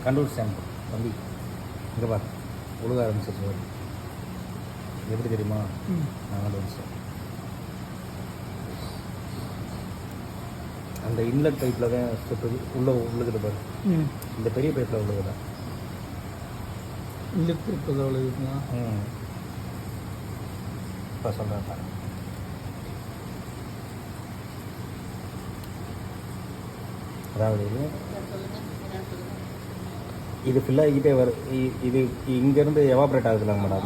கண்டுபிடிச்சாங்க தம்பி. இங்கே பாரு, ஒழுக ஆரம்பிச்சிருச்சு. எப்படி தெரியுமா? நான் கண்டுபிடிச்சேன். அந்த இன்லெட் பைப்பில் தான் ஸ்டெப்பு உள்ளுக்கிட்டு பாரு. இந்த பெரிய பைப்பில் உள்ளதுதான் இன்லெட் பைப்பில் தான் உள்ளதுங்களா? இப்போ சொல்கிறேன் பாரு. அதாவது இது ஃபில் ஆகிக்கிட்டே வரும். இது இங்கேருந்து எவாப்ரேட் ஆகுதுல்ல மேடம்.